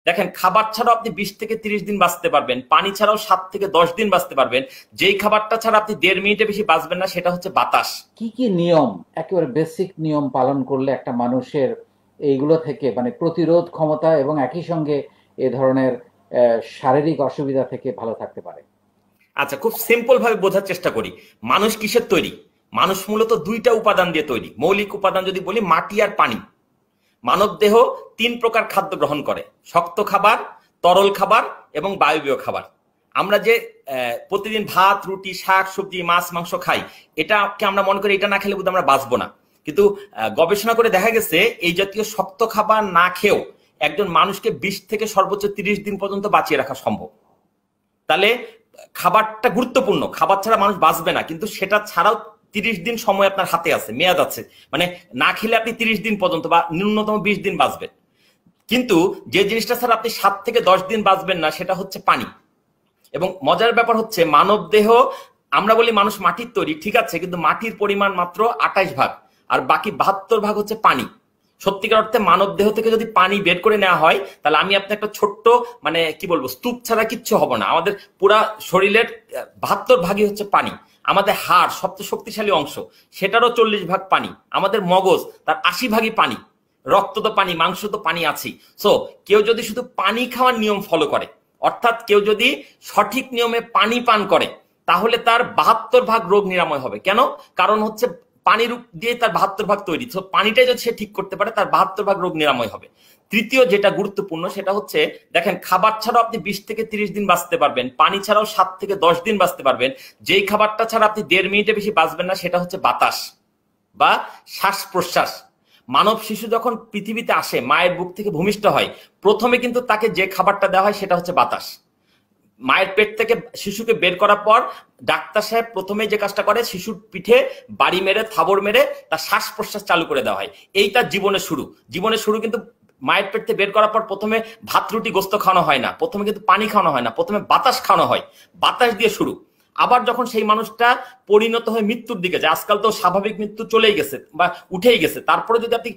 দেখেন খাবার ছাড়াও আপনি 20 থেকে 30 দিন বাঁচতে পারবেন, পানি ছাড়াও 7 থেকে 10 দিন বাঁচতে পারবেন। যেই খাবারটা ছাড়া আপনি 1.5 মিনিটে বেশি বাঁচবেন না সেটা হচ্ছে বাতাস। কি কি নিয়ম, একেবারে বেসিক নিয়ম পালন করলে একটা মানুষের এইগুলো থেকে মানে প্রতিরোধ ক্ষমতা এবং একই সঙ্গে এ ধরনের শারীরিক অসুবিধা থেকে ভালো থাকতে পারে? আচ্ছা, খুব সিম্পল ভাবে বোঝার চেষ্টা করি। মানুষ কিসের তৈরি? মানুষ মূলত দুইটা উপাদান দিয়ে তৈরি। মৌলিক উপাদান যদি বলি, মাটি আর পানি। মানব দেহ 3 প্রকার খাদ্য গ্রহণ করে: শক্ত খাবার, তরল খাবার এবং বায়বীয় খাবার। আমরা যে প্রতিদিন ভাত, রুটি, শাক, সবজি, মাছ, মাংস খাই, এটাকে আমরা মনে করি এটা না খেলে বোধহয় আমরা বাঁচবো না। কিন্তু গবেষণা করে দেখা গেছে এই জাতীয় শক্ত খাবার না খেয়েও একজন মানুষকে 20 থেকে সর্বোচ্চ 30 দিন পর্যন্ত বাঁচিয়ে রাখা সম্ভব। তাহলে খাবারটা গুরুত্বপূর্ণ, খাবার ছাড়া মানুষ বাঁচবে না, কিন্তু সেটা ছাড়াও 30 দিন সময় আপনার হাতে আছে, মেয়াদ আছে। মানে না খেলে আপনি 30 দিন পর্যন্ত বা ন্যূনতম 20 দিন বাঁচবেন। কিন্তু যে জিনিসটা ছাড়া আপনি 7 থেকে 10 দিন বাঁচবেন না সেটা হচ্ছে পানি। এবং মজার ব্যাপার হচ্ছে মানব দেহ, আমরা বলি মানুষ মাটির তৈরি, ঠিক আছে, কিন্তু মাটির পরিমাণ মাত্র 28 ভাগ, আর বাকি 72 ভাগ হচ্ছে পানি। সত্যিকার অর্থে মানব দেহ থেকে যদি পানি বের করে নেওয়া হয়, তাহলে আমি আপনি একটা ছোট্ট মানে কি বলবো, স্তূপ ছাড়া কিচ্ছু হবো না। আমাদের পুরা শরীরের 72 ভাগই হচ্ছে পানি। আমাদের হাড় সবচেয়ে শক্তিশালী অংশ, সেটারও 40 ভাগ পানি। আমাদের মগজ, তার 80 ভাগই পানি। রক্ত তো পানি, মাংস তো পানি আছেই। সো কেউ যদি শুধু পানি খাওয়ার নিয়ম ফলো করে, অর্থাৎ কেউ যদি সঠিক নিয়মে পানি পান করে, তাহলে তার 72 ভাগ রোগ নিরাময় হবে। কেন? কারণ হচ্ছে পানির দিয়ে তার 72 ভাগ তৈরি। তো পানিটাই যদি সে ঠিক করতে পারে, তার 72 ভাগ রোগ নিরাময় হবে। তৃতীয় যেটা গুরুত্বপূর্ণ সেটা হচ্ছে, দেখেন খাবার ছাড়াও আপনি 20 থেকে 30 দিন বাঁচতে পারবেন, পানি ছাড়াও 7 থেকে 10 দিন বাঁচতে পারবেন। যেই খাবারটা ছাড়া আপনি 1.5 মিনিটে বেশি বাঁচবেন না সেটা হচ্ছে বাতাস বা শ্বাস প্রশ্বাস। মানব শিশু যখন পৃথিবীতে আসে, মায়ের বুক থেকে ভূমিষ্ঠ হয়, প্রথমে কিন্তু তাকে যে খাবারটা দেওয়া হয় সেটা হচ্ছে বাতাস। মায়ের পেট থেকে শিশুকে বের করার পর ডাক্তার সাহেব প্রথমে যে কাজটা করে, শিশুর পিঠে বাড়ি মেরে, থাবড় মেরে তার শ্বাস প্রশ্বাস চালু করে দেওয়া হয়। এই তার জীবনের শুরু। জীবনের শুরু কিন্তু মায়ের পেট থেকে বের করার পর প্রথমে ভাত, রুটি, গোস্ত খাওয়ানো হয় না, প্রথমে কিন্তু পানি খাওয়ানো হয় না, প্রথমে বাতাস খাওয়ানো হয়। বাতাস দিয়ে শুরু। আবার যখন সেই মানুষটা পরিণত হয়ে মৃত্যুর দিকে যায়, আজকাল তো স্বাভাবিক মৃত্যু চলেই গেছে বা উঠেই গেছে, তারপরে যদি আপনি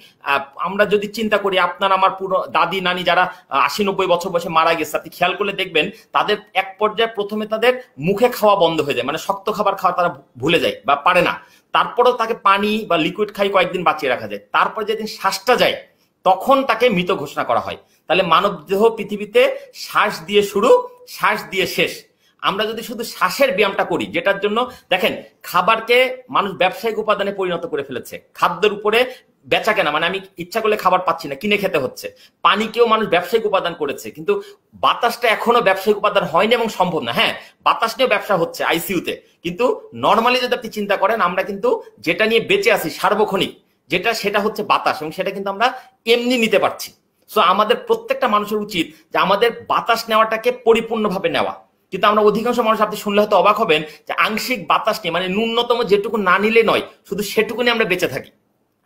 আমরা যদি চিন্তা করি, আপনার আমার পুরো দাদি নানি যারা 80-90 বছর বয়সে মারা গেছে, আপনি খেয়াল করলে দেখবেন তাদের এক পর্যায়ে প্রথমে তাদের মুখে খাওয়া বন্ধ হয়ে যায়, মানে শক্ত খাবার খাওয়া তারা ভুলে যায় বা পারে না। তারপরেও তাকে পানি বা লিকুইড খাই কয়েকদিন বাঁচিয়ে রাখা যায়। তারপরে যেদিন শ্বাসটা যায় তখন তাকে মৃত ঘোষণা করা হয়। তাহলে মানব দেহ পৃথিবীতে শ্বাস দিয়ে শুরু, শ্বাস দিয়ে শেষ। আমরা যদি শুধু শ্বাসের ব্যায়ামটা করি, যেটার জন্য দেখেন খাবারকে মানুষ ব্যবসায়িক উপাদানে পরিণত করে ফেলেছে। খাদ্যের উপরে বেচা কেনা, মানে আমি ইচ্ছা করলে খাবার পাচ্ছি না, কিনে খেতে হচ্ছে। পানিকেও মানুষ ব্যবসায়িক উপাদান করেছে, কিন্তু বাতাসটা এখনো ব্যবসায়িক উপাদান হয়নি এবং সম্ভব না। হ্যাঁ, বাতাস নিয়েও ব্যবসা হচ্ছে আইসিইউতে, কিন্তু নর্মালি যদি আপনি চিন্তা করেন, আমরা কিন্তু যেটা নিয়ে বেঁচে আছি সার্বক্ষণিক, সেটা হচ্ছে বাতাস, এবং সেটা কিন্তু আমরা এমনি নিতে পারছি। সো আমাদের প্রত্যেকটা মানুষের উচিত যে আমাদের বাতাস নেওয়াটাকে পরিপূর্ণভাবে নেওয়া। কিন্তু আমরা অধিকাংশ মানুষ, আপনি শুনলে হয়তো অবাক হবেন, যে আংশিক বাতাস নিয়ে, মানে ন্যূনতম যেটুকু না নিলে নয়, শুধু সেটুকু নিয়ে আমরা বেঁচে থাকি।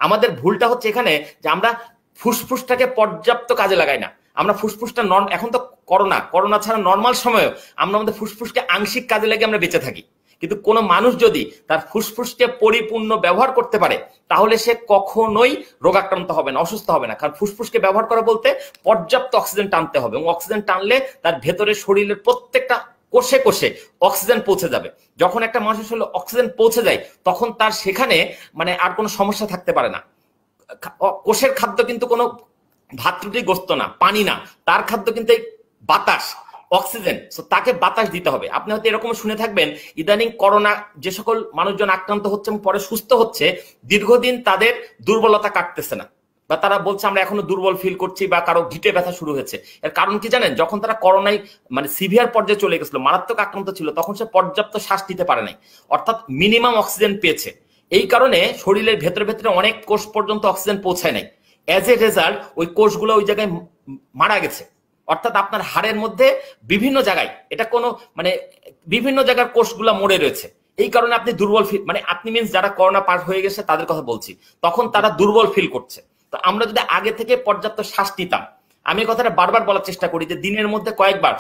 আমাদের ভুলটা হচ্ছে এখানে যে আমরা ফুসফুসটাকে পর্যাপ্ত কাজে লাগাই না। আমরা ফুসফুসটা এখন তো করোনা ছাড়া নর্মাল সময়ে আমরা আমাদের ফুসফুসকে আংশিক কাজে লাগিয়ে আমরা বেঁচে থাকি। কিন্তু কোনো মানুষ যদি তার ফুসফুসকে পরিপূর্ণ ব্যবহার করতে পারে, তাহলে সে কখনোই রোগাক্রান্ত হবে না, অসুস্থ হবে না। কারণ ফুসফুসকে ব্যবহার করা বলতে পর্যাপ্ত অক্সিজেন টানতে হবে, এবং অক্সিজেন টানলে তার ভেতরে শরীরের প্রত্যেকটা কোষে কোষে অক্সিজেন পৌঁছে যাবে। যখন একটা মানুষের শরীরে অক্সিজেন পৌঁছে যায়, তখন তার সেখানে মানে আর কোনো সমস্যা থাকতে পারে না। কোষের খাদ্য কিন্তু কোনো ভাত, রুটি, গোস্ত না, পানি না, তার খাদ্য কিন্তু এই বাতাস, অক্সিজেন। তাকে বাতাস দিতে হবে। আপনি হয়তো এরকম শুনে থাকবেন, ইদানিং করোনা যে সকল মানুষজন আক্রান্ত হচ্ছে এবং পরে সুস্থ হচ্ছে, দীর্ঘদিন তাদের দুর্বলতা কাটতেছে না, বা তারা বলছে আমরা এখনো দুর্বল ফিল করছি, বা কারো গিটে ব্যথা শুরু হয়েছে। এর কারণ কি জানেন? যখন তারা করোনায় মানে সিভিয়ার পর্যায়ে চলে গেছিল, মারাত্মক আক্রান্ত ছিল, তখন সে পর্যাপ্ত শ্বাস নিতে পারে নাই, অর্থাৎ মিনিমাম অক্সিজেন পেয়েছে। এই কারণে শরীরের ভেতরে ভেতরে অনেক কোষ পর্যন্ত অক্সিজেন পৌঁছায় নাই। অ্যাজ এ রেজাল্ট ওই কোষগুলো ওই জায়গায় মারা গেছে। অর্থাৎ আপনার হাড়ের মধ্যে বিভিন্ন জায়গায়, এটা কোনো মানে বিভিন্ন জায়গার কোষগুলো মরে রয়েছে। এই কারণে আপনি দুর্বল ফিল, মানে আপনি মিন্স যারা করোনা পার হয়ে গেছে তাদের কথা বলছি, তখন তারা দুর্বল ফিল করছে। তো আমরা যদি আগে থেকে পর্যাপ্ত শ্বাস নিতাম, আমি কথাটা বারবার বলার চেষ্টা করি যে দিনের মধ্যে কয়েকবার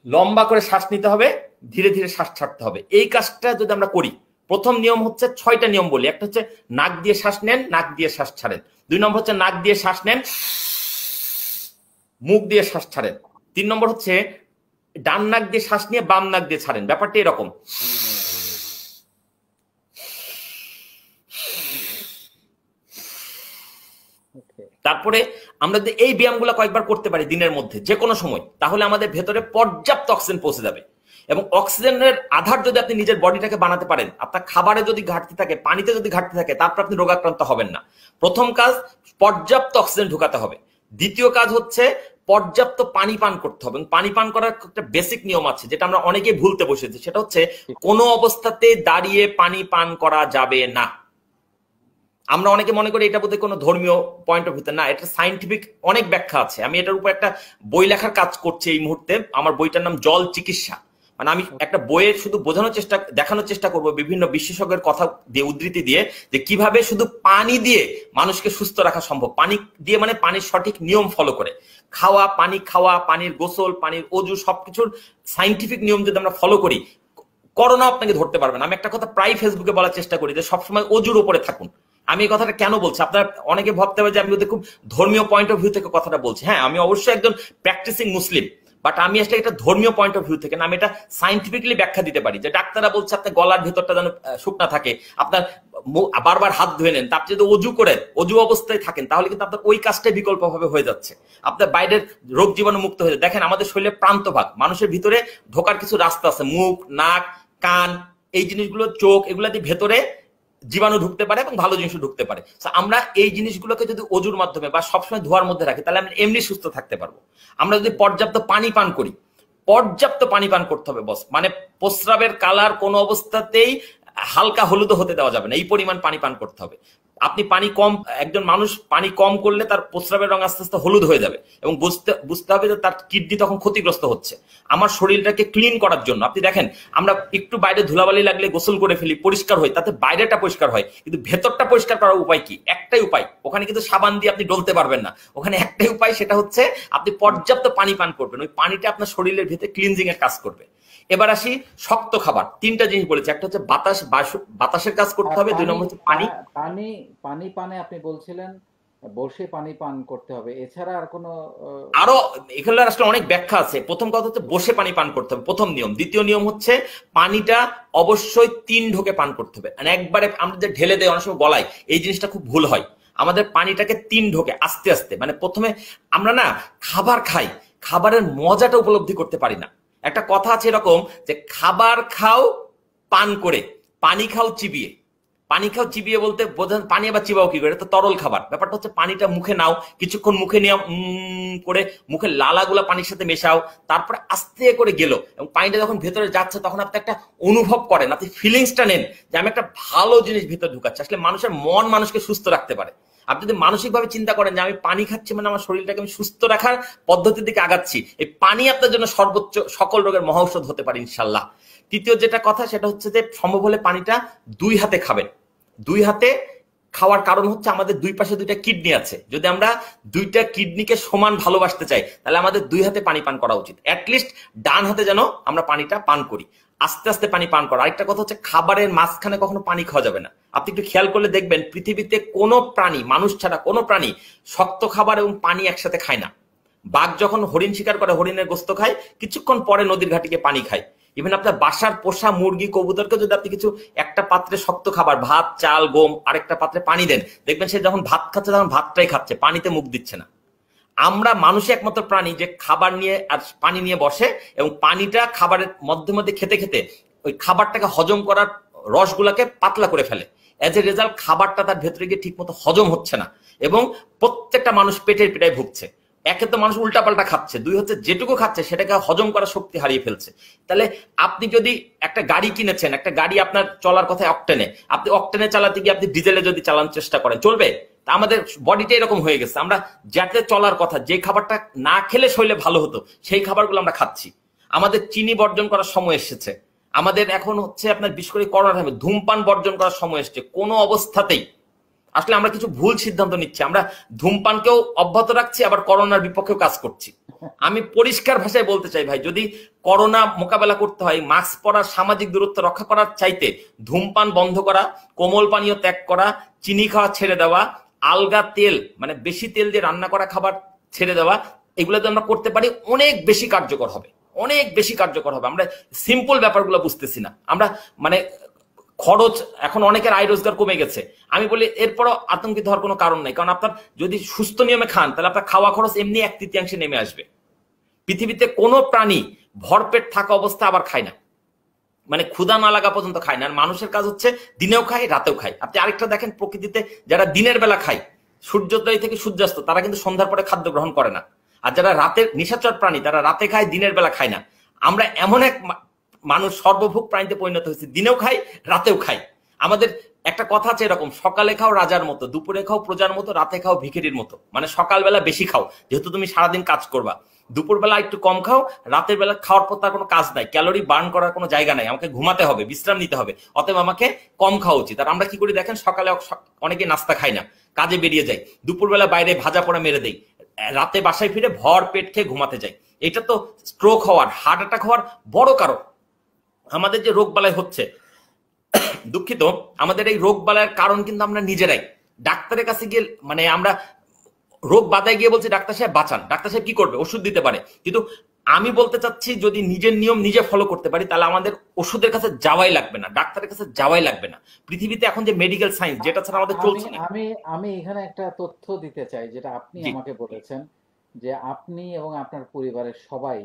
লম্বা করে শ্বাস নিতে হবে, ধীরে ধীরে শ্বাস ছাড়তে হবে। এই কাজটা যদি আমরা করি, প্রথম নিয়ম হচ্ছে 6টা নিয়ম বলি। একটা হচ্ছে নাক দিয়ে শ্বাস নেন, নাক দিয়ে শ্বাস ছাড়েন। 2 নম্বর হচ্ছে নাক দিয়ে শ্বাস নেন, মুখ দিয়ে শ্বাস ছাড়েন। 3 নম্বর হচ্ছে ডান নাক দিয়ে শ্বাস নিয়ে বাম নাক দিয়ে ছাড়েন। ব্যাপারটা এরকম। তারপরে আমরা যদি এই ব্যায়ামগুলো কয়েকবার করতে পারি দিনের মধ্যে যে কোনো সময়, তাহলে আমাদের ভেতরে পর্যাপ্ত অক্সিজেন পৌঁছে যাবে। এবং অক্সিজেনের আধার যদি আপনি নিজের বডিটাকে বানাতে পারেন, আপনার খাবারে যদি ঘাটতি থাকে, পানিতে যদি ঘাটতি থাকে, তারপর আপনি রোগাক্রান্ত হবেন না। প্রথম কাজ পর্যাপ্ত অক্সিজেন ঢোকাতে হবে। দ্বিতীয় কাজ হচ্ছে পর্যাপ্ত পানি পান করতে হবে। পানি পান করার একটা বেসিক নিয়ম আছে যেটা আমরা অনেকেই ভুলতে বসেছি, সেটা হচ্ছে কোনো অবস্থাতে দাঁড়িয়ে পানি পান করা যাবে না। আমরা অনেকে মনে করি এটা বোধহয় কোনো ধর্মীয় পয়েন্ট অফ ভিউতে, না, এটা সায়েন্টিফিক অনেক ব্যাখ্যা আছে। আমি এটার উপর একটা বই লেখার কাজ করছি এই মুহূর্তে। আমার বইটার নাম জল চিকিৎসা। মানে আমি একটা বইয়ে শুধু দেখানোর চেষ্টা করব বিভিন্ন বিশেষজ্ঞের কথা দিয়ে, উদ্ধৃতি দিয়ে, যে কিভাবে শুধু পানি দিয়ে মানুষকে সুস্থ রাখা সম্ভব। পানি দিয়ে মানে পানির সঠিক নিয়ম ফলো করে খাওয়া, পানির গোসল, পানির অজু, সবকিছুর সায়েন্টিফিক নিয়ম যদি আমরা ফলো করি, করোনা আপনাকে ধরতে পারবেন। আমি একটা কথা প্রায় ফেসবুকে বলার চেষ্টা করি যে সবসময় অজুর উপরে থাকুন। আমি এই কথাটা কেন বলছি, আপনারা অনেকে ভাবতে পারে যে আমি ওদের খুব ধর্মীয় পয়েন্ট অফ ভিউ থেকে কথাটা বলছি। হ্যাঁ, আমি অবশ্যই একজন প্র্যাকটিসিং মুসলিম, বাট আমি আসলে এটা ধর্মীয় পয়েন্ট অফ ভিউ থেকে না, আমি এটা সায়েন্টিফিকলি ব্যাখ্যা দিতে পারি। যে ডাক্তাররা বলছে আপনার গলার ভেতরটা যেন শুকনা থাকে, আপনার বারবার হাত ধুয়ে নেন, আপনি যদি অজু করেন, অজু অবস্থায় থাকেন, তাহলে কিন্তু আপনার ওই কাজটাই বিকল্পভাবে হয়ে যাচ্ছে, আপনার বাইরের রোগ জীবাণু মুক্ত হয়ে যায়। দেখেন আমাদের শরীরের প্রান্তভাগ, মানুষের ভিতরে ঢোকার কিছু রাস্তা আছে, মুখ, নাক, কান, এই জিনিসগুলো, চোখ, এগুলা দিয়ে ভেতরে জীবাণু ঢুকতে পারে এবং ভালো জিনিস ঢুকতে পারে। আমরা এই জিনিসগুলোকে যদি অজুর মাধ্যমে বা সবসময় ধোয়ার মধ্যে রাখি, তাহলে আমরা এমনি সুস্থ থাকতে পারবো। আমরা যদি পর্যাপ্ত পানি পান করি, পর্যাপ্ত পানি পান করতে হবে বস, মানে প্রস্রাবের কালার কোনো অবস্থাতেই হালকা হলুদ হতে দেওয়া যাবে না, এই পরিমাণ পানি পান করতে হবে। আপনি পানি কম, একজন মানুষ পানি কম করলে তার প্রস্রাবের রং আস্তে আস্তে হলুদ হয়ে যাবে এবং বুঝতে হবে যে তার কিডনি তখন ক্ষতিগ্রস্ত হচ্ছে। আমার শরীরটাকে ক্লিন করার জন্য আপনি দেখেন, আমরা একটু বাইরে ধুলাবালি লাগলে গোসল করে ফেলি, পরিষ্কার হয়, তাতে বাইরেটা পরিষ্কার হয়, কিন্তু ভেতরটা পরিষ্কার করার উপায় কি? একটাই উপায়, ওখানে কিন্তু সাবান দিয়ে আপনি ডলতে পারবেন না, ওখানে একটাই উপায়, সেটা হচ্ছে আপনি পর্যাপ্ত পানি পান করবেন। ওই পানিটা আপনার শরীরের ভিতরে ক্লিনজিং এর কাজ করবে। এবার আসি শক্ত খাবার। 3টা জিনিস বলেছে, একটা হচ্ছে বাতাসের কাজ করতে হবে, 2 নম্বর হচ্ছে পানি। পানি পানে আপনি বলছিলেন বসে পানি পান করতে হবে, এছাড়া আর কোনো আরো এখানে আসলে অনেক ব্যাখ্যা আছে। প্রথম কথা হচ্ছে বসে পানি পান করতে হবে, প্রথম নিয়ম। দ্বিতীয় নিয়ম হচ্ছে পানিটা অবশ্যই 3 ঢোকে পান করতে হবে। মানে একবারে আমরা যে ঢেলে দেয় অনেক সময় গলায়, এই জিনিসটা খুব ভুল হয়। আমাদের পানিটাকে 3 ঢোকে আস্তে আস্তে, মানে প্রথমে আমরা না খাবার খাই, খাবারের মজাটা উপলব্ধি করতে পারি না। একটা কথা আছে এরকম যে খাবার খাও পান করে, পানি খাও চিবিয়ে। পানি খাও চিবিয়ে বলতে বোঝান পানি আবার চিবাও কি করে? এটা তো তরল খাবার। ব্যাপারটা হচ্ছে পানিটা মুখে নাও, কিছুক্ষণ মুখে নিয়ে করে মুখে লালাগুলা পানির সাথে মেশাও, তারপরে আস্তে করে গেল এবং পানিটা যখন ভেতরে যাচ্ছে তখন আপনি একটা অনুভব করেন, আপনি ফিলিংসটা নেন যে আমি একটা ভালো জিনিস ভিতরে ঢুকাচ্ছি। আসলে মানুষের মন মানুষকে সুস্থ রাখতে পারে। আপনি যদি মানসিকভাবে চিন্তা করেন যে আমি পানি খাচ্ছি মানে আমার শরীরটাকে আমি সুস্থ রাখার পদ্ধতির দিকে আগাচ্ছি, এই পানি আপনার জন্য সর্বোচ্চ সকল রোগের মহৌষধ হতে পারে ইনশাল্লাহ। তৃতীয় যেটা কথা সেটা হচ্ছে যে সম্ভব হলে পানিটা 2 হাতে খাবেন। 2 হাতে খাওয়ার কারণ হচ্ছে আমাদের 2 পাশে 2টা কিডনি আছে। যদি আমরা 2টা কিডনিকে সমান ভালোবাসতে চাই, তাহলে আমাদের 2 হাতে পানি পান করা উচিত। অ্যাটলিস্ট ডান হাতে যেন আমরা পানিটা পান করি, আস্তে আস্তে পানি পান করা। আরেকটা কথা হচ্ছে খাবারের মাঝখানে কখনো পানি খাওয়া যাবে না। আপনি একটু খেয়াল করলে দেখবেন পৃথিবীতে কোনো প্রাণী, মানুষ ছাড়া কোনো প্রাণী শক্ত খাবার এবং পানি একসাথে খায় না। বাঘ যখন হরিণ শিকার করে, হরিণের গোস্ত খায়, কিছুক্ষণ পরে নদীর ঘাটিকে পানি খায়। ইভেন আপনার বাসার পোষা মুরগি, কবুতরকে যদি আপনি কিছু একটা পাত্রে শক্ত খাবার, ভাত, চাল, গম, আরেকটা পাত্রে পানি দেন, দেখবেন সে যখন ভাত খাচ্ছে তখন ভাতটাই খাচ্ছে, পানিতে মুখ দিচ্ছে না। আমরা মানুষই একমাত্র প্রাণী যে খাবার নিয়ে আর পানি নিয়ে বসে এবং পানিটা খাবারের মধ্যে মধ্যে খেতে খেতে ওই খাবারটাকে হজম করার রসগুলাকে পাতলা করে ফেলে। এজ এ রেজাল্ট খাবারটা তার ভেতরে গিয়ে ঠিক মতো হজম হচ্ছে না এবং প্রত্যেকটা মানুষ পেটের পীড়ায় ভুগছে। একে তো মানুষ উল্টাপাল্টা খাচ্ছে, 2 হচ্ছে যেটুকু খাচ্ছে সেটাকে হজম করার শক্তি হারিয়ে ফেলছে। তাহলে আপনি যদি একটা গাড়ি কিনেছেন, একটা গাড়ি আপনার চলার কথা অকটেনে, আপনি অকটেনে চালাতে গিয়ে আপনি ডিজেলে যদি চালানোর চেষ্টা করেন, চলবে? তা আমাদের বডিটা এরকম হয়ে গেছে, আমরা যাতে চলার কথা, যে খাবারটা না খেলে শরীরে ভালো হতো সেই খাবারগুলো আমরা খাচ্ছি। আমাদের চিনি বর্জন করার সময় এসেছে। আমাদের এখন হচ্ছে আপনার বিশেষ করে করোনা টাইমে ধূমপান বর্জন করার সময় এসেছে। কোনো অবস্থাতেই আসলে আমরা কিছু ভুল সিদ্ধান্ত নিচ্ছি। আমরা ধূমপানকেও অব্যাহত রাখছি, আবার করোনার বিপক্ষেও কাজ করছি। আমি পরিষ্কার ভাষায় বলতে চাই ভাই, যদি করোনা মোকাবেলা করতে হয়, মাস্ক পরা, সামাজিক দূরত্ব রক্ষা করার চাইতে ধূমপান বন্ধ করা, কোমল পানীয় ত্যাগ করা, চিনি খাওয়া ছেড়ে দেওয়া, আলগা তেল মানে বেশি তেল দিয়ে রান্না করা খাবার ছেড়ে দেওয়া, এগুলো যদি আমরা করতে পারি অনেক বেশি কার্যকর হবে, অনেক বেশি কার্যকর হবে। আমরা সিম্পল ব্যাপারগুলো বুঝতেছি না। আমরা মানে খরচ, এখন অনেকের আয় রোজগার কমে গেছে, আমি বলি এরপরও আতঙ্কিত হওয়ার কোনো কারণ নাই, কারণ আপনার যদি সুস্থ নিয়মে খান তাহলে আপনার খাওয়া খরচ এমনি 1/3 নেমে আসবে। পৃথিবীতে কোনো প্রাণী ভরপেট থাকা অবস্থা আবার খায় না, মানে ক্ষুধা না লাগা পর্যন্ত খায় না। আর মানুষের কাজ হচ্ছে দিনেও খায় রাতেও খায়। আপনি আরেকটা দেখেন, প্রকৃতিতে যারা দিনের বেলা খায় সূর্যোদয় থেকে সূর্যাস্ত, তারা কিন্তু সন্ধ্যার পরে খাদ্য গ্রহণ করে না। আর যারা রাতের নিশাচর প্রাণী তারা রাতে খায়, দিনের বেলা খায় না। আমরা এমন এক মানুষ সর্বভোগ প্রাণীতে পরিণত হয়েছে, দিনেও খাই রাতেও খাই। আমাদের একটা কথা আছে এরকম, সকালে খাও রাজার মতো, দুপুরে খাও প্রজার মতো, রাতে খাও ভিখারির মতো। মানে সকালবেলা বেশি খাও যেহেতু তুমি সারাদিন কাজ করবা, দুপুরবেলা একটু কম খাও, রাতের বেলা খাওয়ার পর তার কোনো কাজ নাই, ক্যালোরি বার্ন করার কোনো জায়গা নাই, আমাকে ঘুমাতে হবে, বিশ্রাম নিতে হবে, অতএব আমাকে কম খাওয়া উচিত। আর আমরা কি করি দেখেন, সকালে অনেকে নাস্তা খাই না, কাজে বেরিয়ে যায়, দুপুরবেলা বাইরে ভাজা পোড়া মেরে দেই, রাতে বাসায় ফিরে ভর পেট খেয়ে ঘুমাতে যাই। এটা তো স্ট্রোক হওয়ার, হার্ট অ্যাটাক হওয়ার বড় কারণ। আমাদের যে রোগ বালাই হচ্ছে, দুঃখিত, আমাদের এই রোগ বালাইয়ের কারণ কিন্তু আমরা নিজেরাই। ডাক্তারের কাছে গিয়ে মানে আমরা রোগ বাধায় গিয়ে বলছি ডাক্তার সাহেব বাঁচান, ডাক্তার সাহেব কি করবে, ওষুধ দিতে পারে। কিন্তু আমি বলতে চাচ্ছি যদি নিজের নিয়ম নিজে ফলো করতে পারি তাহলে আমাদের ওষুধের কাছে যাওয়াই লাগবে না, ডাক্তারের কাছে যাওয়াই লাগবে না। পৃথিবীতে এখন যে মেডিকেল সায়েন্স, যেটা ছাড়া আমাদের চলছে না। আমি আমি এখানে একটা তথ্য দিতে চাই, যেটা আপনি জি আমাকে বলেছেন যে আপনি এবং আপনার পরিবারের সবাই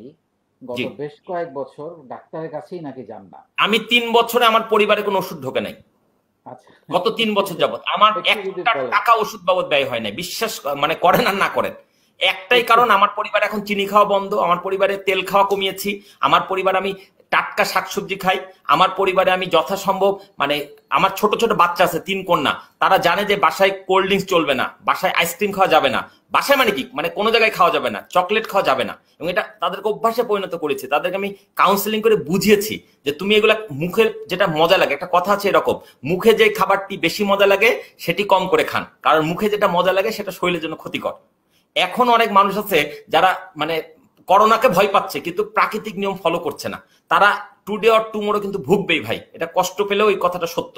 গত জি, বেশ কয়েক বছর ডাক্তারের কাছেই নাকি যান না। আমি 3 বছরে আমার পরিবারে কোনো ওষুধ ঢোকে নাই। আচ্ছা, গত 3 বছর যাবত আমার একটু যদি একটা বলেন। টাকা ওষুধ বাবদ ব্যয় হয় নাই, বিশ্বাস মানে করেন আর না করেন। একটাই একটু কারণ, আমার পরিবার এখন চিনি খাওয়া বন্ধ, আমার পরিবারে তেল খাওয়া কমিয়েছি, আমার পরিবার আমি টাটকা শাকসবজি খাই, আমার পরিবারে আমি যথাসম্ভব মানে আমার ছোট ছোট বাচ্চা আছে 3 কন্যা, তারা জানে যে বাসায় কোল্ড ড্রিঙ্কস চলবে না, বাসায় আইসক্রিম খাওয়া যাবে না, বাসায় মানে কি মানে কোনো জায়গায় খাওয়া যাবে না, চকলেট খাওয়া যাবে না। এবং এটা তাদেরকে অভ্যাসে পরিণত করেছে, তাদেরকে আমি কাউন্সিলিং করে বুঝিয়েছি যে তুমি এগুলা মুখের যেটা মজা লাগে, একটা কথা আছে এরকম, মুখে যে খাবারটি বেশি মজা লাগে সেটি কম করে খান, কারণ মুখে যেটা মজা লাগে সেটা শরীরের জন্য ক্ষতিকর। এখন অনেক মানুষ আছে যারা মানে করোনাকে ভয় পাচ্ছে কিন্তু প্রাকৃতিক নিয়ম ফলো করছে না, তারা টুডে অর টুমোরো কিন্তু ভুগবেই ভাই, এটা কষ্ট পেলেও এই কথাটা সত্য।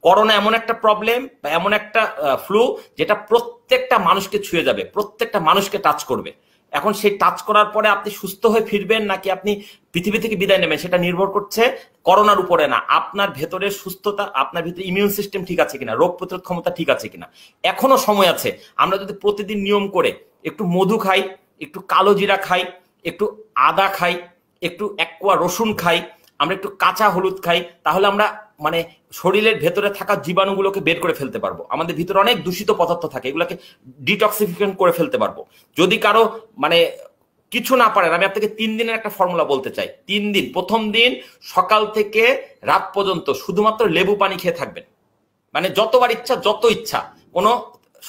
করোনা এমন একটা প্রবলেম বা এমন একটা ফ্লু যেটা প্রত্যেকটা মানুষকে ছুঁয়ে যাবে, প্রত্যেকটা মানুষকে টাচ করবে। এখন সেই টাচ করার পরে আপনি সুস্থ হয়ে ফিরবেন নাকি আপনি পৃথিবী থেকে বিদায় নেবেন সেটা নির্ভর করছে করোনার উপরে না, আপনার ভেতরের সুস্থতা, আপনার ভিতরে ইমিউন সিস্টেম ঠিক আছে কিনা, রোগ প্রতিরোধ ক্ষমতা ঠিক আছে কিনা। এখনো সময় আছে, আমরা যদি প্রতিদিন নিয়ম করে একটু মধু খাই, একটু কালো জিরা খাই, একটু আদা খাই, একটু 1 কোয়া রসুন খাই, আমরা একটু কাঁচা হলুদ খাই, তাহলে আমরা মানে শরীরের ভেতরে থাকা জীবাণুগুলোকে বের করে ফেলতে পারবো। আমাদের ভিতরে অনেক দূষিত পদার্থ থাকে, এগুলোকে ডিটক্সিফিকেশন করে ফেলতে পারবো। যদি কারো মানে কিছু না পারেন, আমি আপনাকে 3 দিনের একটা ফর্মুলা বলতে চাই। 3 দিন, প্রথম দিন সকাল থেকে রাত পর্যন্ত শুধুমাত্র লেবু পানি খেয়ে থাকবেন, মানে যতবার ইচ্ছা যত ইচ্ছা, কোনো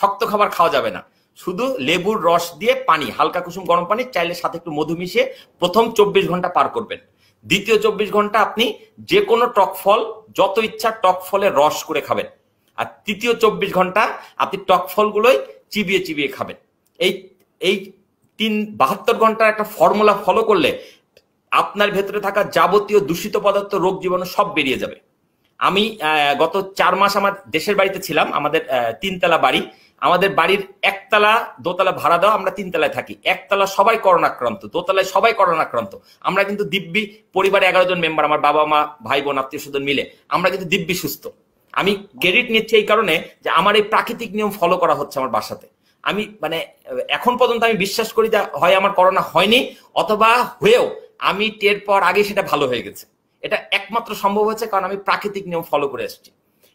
শক্ত খাবার খাওয়া যাবে না, শুধু লেবুর রস দিয়ে পানি, হালকা কুসুম গরম পানি, চাইলে সাথে একটু মধু মিশিয়ে প্রথম 24 ঘন্টা পার করবেন। দ্বিতীয় 24 ঘন্টা আপনি যে কোনো টক ফল, যত ইচ্ছা টক ফলের রস করে খাবেন। আর তৃতীয় 24 ঘন্টা আপনি টক ফলগুলোই চিবিয়ে চিবিয়ে খাবেন। এই এই 72 ঘন্টার একটা ফর্মুলা ফলো করলে আপনার ভেতরে থাকা যাবতীয় দূষিত পদার্থ, রোগ জীবাণু সব বেরিয়ে যাবে। আমি গত 4 মাস আমার দেশের বাড়িতে ছিলাম, আমাদের 3 তলা বাড়ি, আমাদের বাড়ির 1তলা 2তলা ভাড়া দেওয়া, আমরা 3তলায় থাকি। 1তলা সবাই করোনা আক্রান্ত, 2তলায় সবাই করোনা আক্রান্ত। আমরা কিন্তু দিব্যি, পরিবারে 11 জন মেম্বার, আমার বাবা মা ভাই বোন আত্মীয় স্বজন মিলে আমরা কিন্তু দিব্যি সুস্থ। আমি ক্রেডিট নিচ্ছি এই কারণে যে আমার এই প্রাকৃতিক নিয়ম ফলো করা হচ্ছে আমার বাসাতে। আমি মানে এখন পর্যন্ত আমি বিশ্বাস করি যে হয় আমার করোনা হয়নি, অথবা হয়েও আমি টের পর আগে সেটা ভালো হয়ে গেছে। এটা একমাত্র সম্ভব হয়েছে কারণ আমি প্রাকৃতিক নিয়ম ফলো করে এসেছি।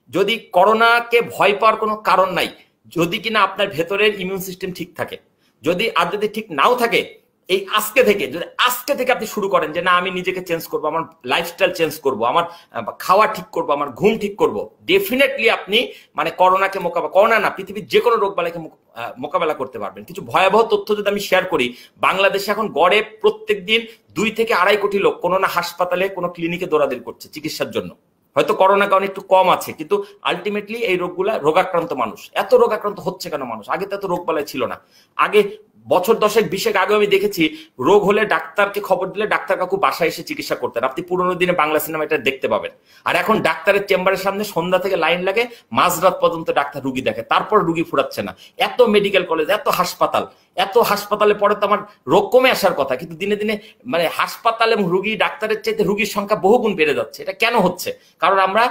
যদি করোনাকে ভয় পাওয়ার কোনো কারণ নাই, যদি কিনা আপনার ভেতরের ইমিউন সিস্টেম ঠিক থাকে। যদি ঠিক নাও থাকে, এই আজকে থেকে আপনি শুরু করেন যে না আমি নিজেকে চেঞ্জ করবো, আমার লাইফস্টাইল চেঞ্জ করব, আমার খাওয়া ঠিক করব, আমার ঘুম ঠিক করব, ডেফিনেটলি আপনি মানে করোনাকে করোনা না, পৃথিবীর যে কোনো রোগ বালাইকে মোকাবেলা করতে পারবেন। কিছু ভয়াবহ তথ্য যদি আমি শেয়ার করি, বাংলাদেশে এখন গড়ে প্রত্যেক দিন 2 থেকে 2.5 কোটি লোক কোনো না হাসপাতালে, কোনো ক্লিনিকে দৌড়াদৌড়ি করছে চিকিৎসার জন্য। হয়তো করোনা কারণে একটু কম আছে, কিন্তু আলটিমেটলি এই রোগগুলা রোগাক্রান্ত মানুষ। এত রোগাক্রান্ত হচ্ছে কেন মানুষ? আগে তো এত রোগ বালাই ছিল না। আগে বছর 10-20 আগে আমি দেখেছি রোগ হলে ডাক্তারকে খবর দিলে ডাক্তার কাকু বাসায় এসে চিকিৎসা করতেন। আপনি পুরোনো দিনে বাংলা সিনেমা এটা দেখতে পাবেন। আর এখন ডাক্তারের চেম্বারের সামনে সন্ধ্যা থেকে লাইন লাগে, মাঝরাত পর্যন্ত ডাক্তার রুগী দেখে, তারপর রুগী ফুরাচ্ছে না। এত মেডিকেল কলেজ, এত হাসপাতালে পরে তো আমার রোগ কমে আসার কথা, কিন্তু দিনে দিনে মানে হাসপাতাল এবং রুগী ডাক্তারের চাইতে রুগীর সংখ্যা বহুগুণ বেড়ে যাচ্ছে। এটা কেন হচ্ছে? কারণ আমরা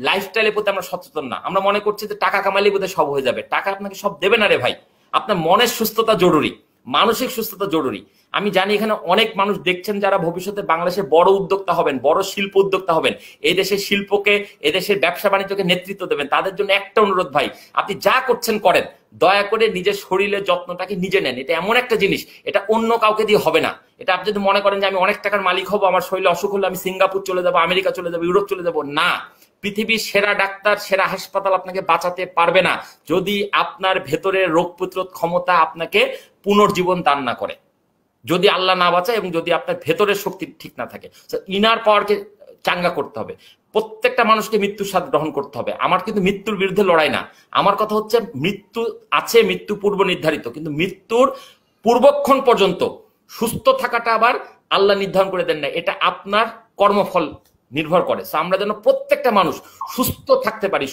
লাইফস্টাইলের প্রতি আমরা সচেতন না। আমরা মনে করছি যে টাকা কামাইলে বোধহয় সব হয়ে যাবে। টাকা আপনাকে সব দেবে না রে ভাই। আপনার মনের সুস্থতা জরুরি, মানসিক সুস্থতা জরুরি। আমি জানি এখানে অনেক মানুষ দেখছেন যারা ভবিষ্যতে বাংলাদেশে বড় উদ্যোক্তা হবেন, বড় শিল্প উদ্যোক্তা হবেন, এই দেশের শিল্পকে, এই দেশের ব্যবসা বাণিজ্যকে নেতৃত্ব দেবেন। তাদের জন্য একটা অনুরোধ ভাই, আপনি যা করছেন করেন, দয়া করে নিজের শরীরের যত্নটাকে নিজে নেন। এটা এমন একটা জিনিস, এটা অন্য কাউকে দিয়ে হবে না। এটা আপনি যদি মনে করেন যে আমি অনেক টাকার মালিক হবো, আমার শরীরে অসুখ হলে আমি সিঙ্গাপুর চলে যাবো, আমেরিকা চলে যাবো, ইউরোপ চলে যাবো, না। পৃথিবীর সেরা ডাক্তার, সেরা হাসপাতাল আপনাকে বাঁচাতে পারবে না যদি আপনার ভেতরের রোগ প্রতিরোধ ক্ষমতা আপনাকে পুনর্জীবন দান না করে, যদি আল্লাহ না বাঁচায় এবং যদি আপনার ভেতরের শক্তি ঠিক না থাকে। ইনার পাওয়ারকে চাঙ্গা করতে হবে। প্রত্যেকটা মানুষকে মৃত্যুর স্বাদ গ্রহণ করতে হবে। আমার কিন্তু মৃত্যুর বিরুদ্ধে লড়াই না। আমার কথা হচ্ছে মৃত্যু আছে, মৃত্যু পূর্ব নির্ধারিত, কিন্তু মৃত্যুর পূর্বক্ষণ পর্যন্ত সুস্থ থাকাটা আবার আল্লাহ নির্ধারণ করে দেন না, এটা আপনার কর্মফল নির্ভর করে। আমরা যেন প্রত্যেকটা মানুষ সুস্থ থাকতে পারি,